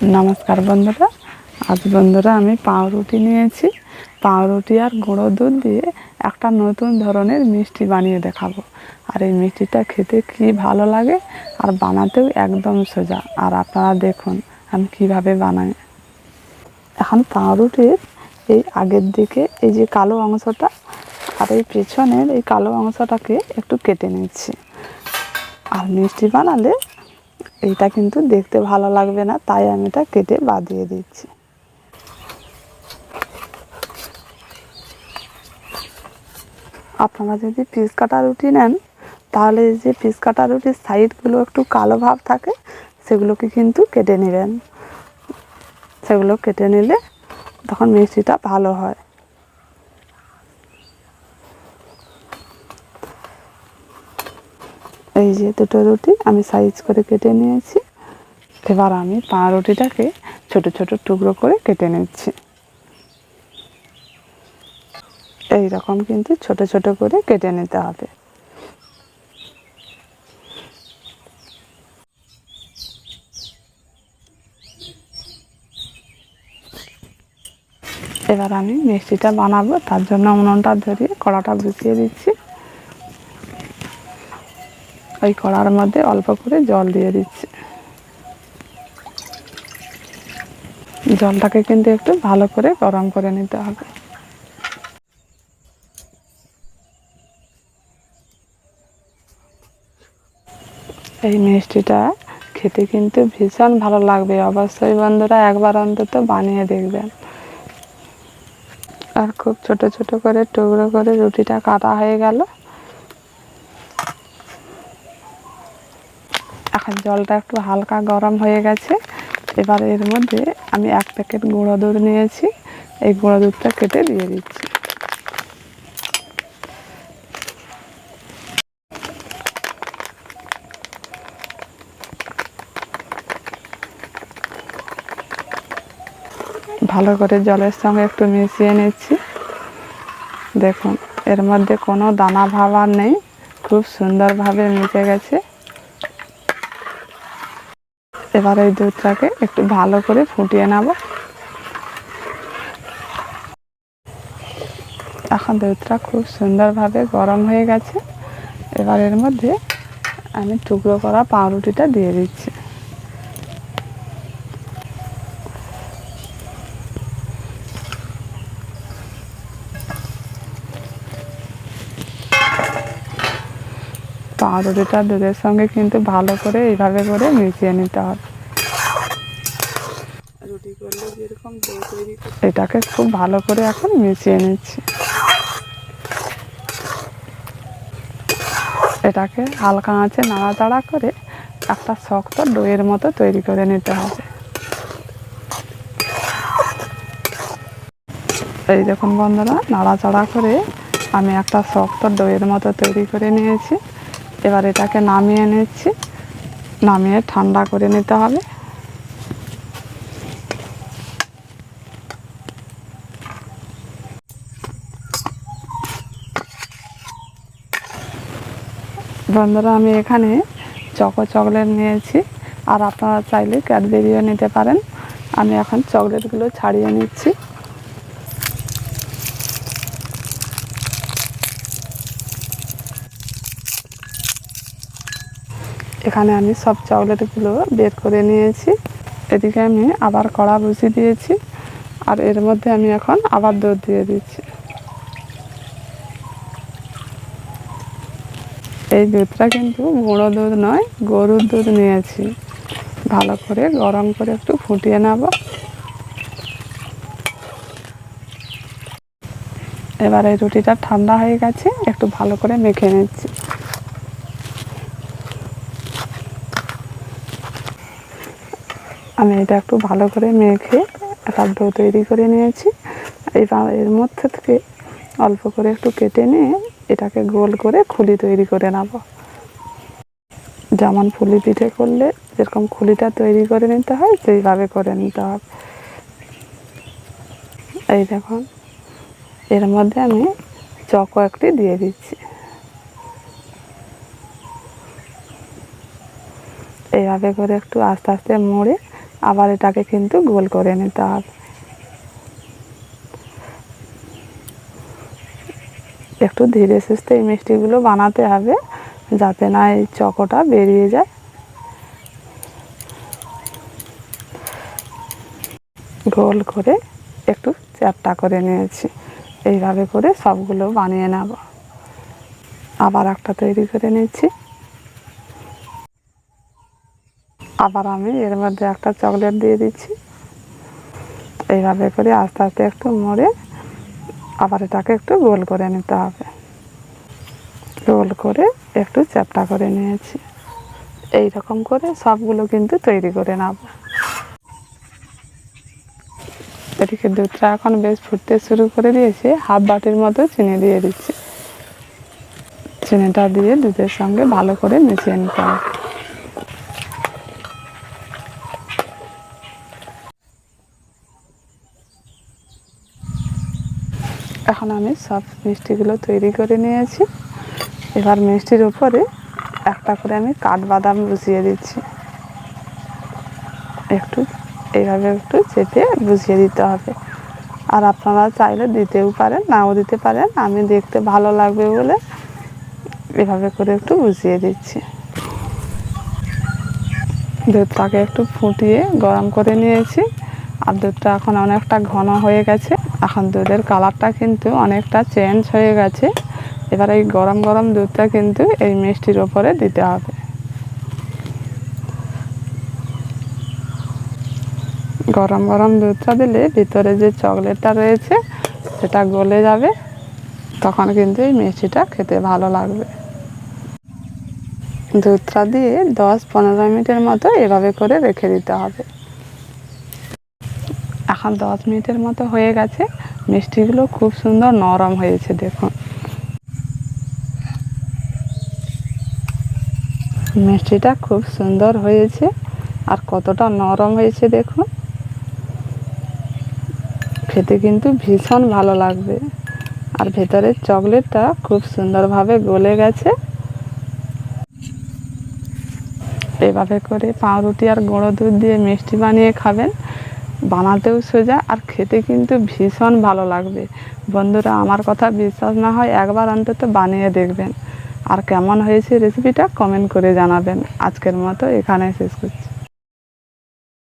নমস্কার বন্ধুরা। আজ বন্ধুরা আমি পাউরুটি নিয়েছি। পাউরুটি আর গুঁড়ো দুধ দিয়ে একটা নতুন ধরনের মিষ্টি বানিয়ে দেখাবো। আর এই মিষ্টিটা খেতে কি ভালো লাগে, আর বানাতেও একদম সোজা। আর আপনারা দেখুন আমি কিভাবে বানাই। এখন পাউরুটির এই আগের দিকে এই যে কালো অংশটা আর এই পেছনের এই কালো অংশটাকে একটু কেটে নিচ্ছি। আর মিষ্টি বানালে এইটা কিন্তু দেখতে ভালো লাগবে না, তাই আমি এটা কেটে বাদ দিয়ে দিচ্ছি। আপনারা যদি পিস কাটা রুটি নেন, তাহলে এই যে পিস কাটা রুটির সাইডগুলো একটু কালো ভাব থাকে, সেগুলোকে কিন্তু কেটে নেবেন। সেগুলো কেটে নিলে তখন মিষ্টিটা ভালো হয়। এই যে দুটো রুটি আমি সাইজ করে কেটে নিয়েছি। এবার আমি পাউরুটিটাকে ছোট ছোট টুকরো করে কেটে নিচ্ছি। এই রকম কিন্তু ছোট ছোট করে কেটে নিতে হবে। এবার আমি মিষ্টিটা বানাবো, তার জন্য উনুনটা ধরিয়ে কড়াটা বসিয়ে দিচ্ছি। ওই কড়ার মধ্যে অল্প করে জল দিয়ে দিচ্ছি। জলটাকে কিন্তু একটু ভালো করে গরম করে নিতে হবে। এই মিষ্টিটা খেতে কিন্তু ভীষণ ভালো লাগবে। অবশ্যই বন্ধুরা একবার অন্তত বানিয়ে দেখবেন। আর খুব ছোট ছোট করে টুকরো করে রুটিটা কাটা হয়ে গেল। এখন জলটা একটু হালকা গরম হয়ে গেছে। এবার এর মধ্যে আমি 1 প্যাকেট গুঁড়ো দুধ নিয়েছি। এই গুঁড়ো দুধটা কেটে দিয়ে দিচ্ছি। ভালো করে জলের সঙ্গে একটু মিশিয়ে নিচ্ছি। দেখুন এর মধ্যে কোনো দানা ভাব আর নেই, খুব সুন্দরভাবে মিশে গেছে। এবার এই দুধটাকে একটু ভালো করে ফুটিয়ে নেব। এখন দুধটা খুব সুন্দরভাবে গরম হয়ে গেছে। এবার এর মধ্যে আমি টুকরো করা পাউরুটিটা দিয়ে দিচ্ছি। পাউরুটিটা দুধের সঙ্গে কিন্তু ভালো করে এইভাবে করে মিশিয়ে নিতে হবে। রুটি করলে যেরকম তৈরি, এটাকে খুব ভালো করে এখন মিশিয়ে নিচ্ছি। এটাকে হালকা আঁচে নাড়াচাড়া করে একটা শক্ত ডোয়ের মতো তৈরি করে নিতে হবে। এই দেখুন বন্ধুরা, নাড়াচাড়া করে আমি একটা শক্ত ডোয়ের মতো তৈরি করে নিয়েছি। এবার এটাকে নামিয়ে নিচ্ছি। নামিয়ে ঠান্ডা করে নিতে হবে। বন্ধুরা আমি এখানে চকো চকলেট নিয়েছি, আর আপনারা চাইলে ক্যাডবেরিও নিতে পারেন। আমি এখন চকলেটগুলো ছাড়িয়ে নিচ্ছি। এখানে আমি সব চকলেটগুলো বের করে নিয়েছি। এদিকে আমি আবার কড়া বসিয়ে দিয়েছি, আর এর মধ্যে আমি এখন আবার দুধ দিয়ে দিচ্ছি। এই দুধটা কিন্তু গুঁড়ো দুধ নয়, গরুর দুধ নিয়েছি। ভালো করে গরম করে একটু ফুটিয়ে নেব। এবার এই রুটিটা ঠান্ডা হয়ে গেছে, একটু ভালো করে মেখে নিচ্ছি। আমি এটা একটু ভালো করে মেখে একটা ডো তৈরি করে নিয়েছি। এবার এর মধ্যে থেকে অল্প করে একটু কেটে নিয়ে এটাকে গোল করে খুলি তৈরি করে নেব। যেমন পুলি পিঠে করলে যেরকম খুলিটা তৈরি করে নিতে হয়, সেইভাবে করে নিতে হবে। এই দেখুন এর মধ্যে আমি চকো একটি দিয়ে দিচ্ছি। এইভাবে করে একটু আস্তে আস্তে মুড়ে আবার এটাকে কিন্তু গোল করে নিতে হবে। একটু ধীরে সুস্থে এই মিষ্টিগুলো বানাতে হবে, যাতে না এই চকোটা বেরিয়ে যায়। গোল করে একটু চ্যাপ্টা করে নিয়েছি। এইভাবে করে সবগুলো বানিয়ে নেব। আবার একটা তৈরি করে নিচ্ছি। আবার আমি এর মধ্যে একটা চকলেট দিয়ে দিচ্ছি। এইভাবে করে আস্তে আস্তে একটু মুড়ে আবার এটাকে একটু গোল করে নিতে হবে। গোল করে একটু চ্যাপ্টা করে নিয়েছি। এই রকম করে সবগুলো কিন্তু তৈরি করে নেব। এদিকে দুধটা এখন বেশ ফুটতে শুরু করে দিয়েছে। হাফ বাটির মতো চিনি দিয়ে দিচ্ছি। চিনিটা দিয়ে দুধের সঙ্গে ভালো করে মিশিয়ে নিতে হবে। এখন আমি সব মিষ্টিগুলো তৈরি করে নিয়েছি। এবার মিষ্টির উপরে একটা করে আমি কাঠবাদাম বসিয়ে দিচ্ছি। একটু এইভাবে একটু চেপে বসিয়ে দিতে হবে। আর আপনারা চাইলে দিতেও পারেন, নাও দিতে পারেন। আমি দেখতে ভালো লাগবে বলে এভাবে করে একটু বসিয়ে দিচ্ছি। দুধটাকে একটু ফুটিয়ে গরম করে নিয়েছি। আর দুধটা এখন অনেকটা ঘন হয়ে গেছে। এখন দুধের কালারটা কিন্তু অনেকটা চেঞ্জ হয়ে গেছে। এবার এই গরম গরম দুধটা কিন্তু এই মিষ্টির ওপরে দিতে হবে। গরম গরম দুধটা দিলে ভিতরে যে চকলেটটা রয়েছে সেটা গলে যাবে, তখন কিন্তু এই মিষ্টিটা খেতে ভালো লাগবে। দুধটা দিয়ে 10-15 মিনিটের মতো এভাবে করে রেখে দিতে হবে। এখন 10 মিনিটের মতো হয়ে গেছে। মিষ্টিগুলো খুব সুন্দর নরম হয়েছে, দেখুন। মিষ্টিটা খুব সুন্দর হয়েছে আর কতটা নরম হয়েছে দেখুন। খেতে কিন্তু ভীষণ ভালো লাগবে। আর ভেতরের চকলেটটা খুব সুন্দরভাবে গলে গেছে। এভাবে করে পাউরুটি আর গুঁড়ো দুধ দিয়ে মিষ্টি বানিয়ে খাবেন। বানাতেও সোজা আর খেতে কিন্তু ভীষণ ভালো লাগবে। বন্ধুরা, আমার কথা বিশ্বাস না হয় একবার অন্তত বানিয়ে দেখবেন। আর কেমন হয়েছে রেসিপিটা কমেন্ট করে জানাবেন। আজকের মতো এখানে শেষ করছি।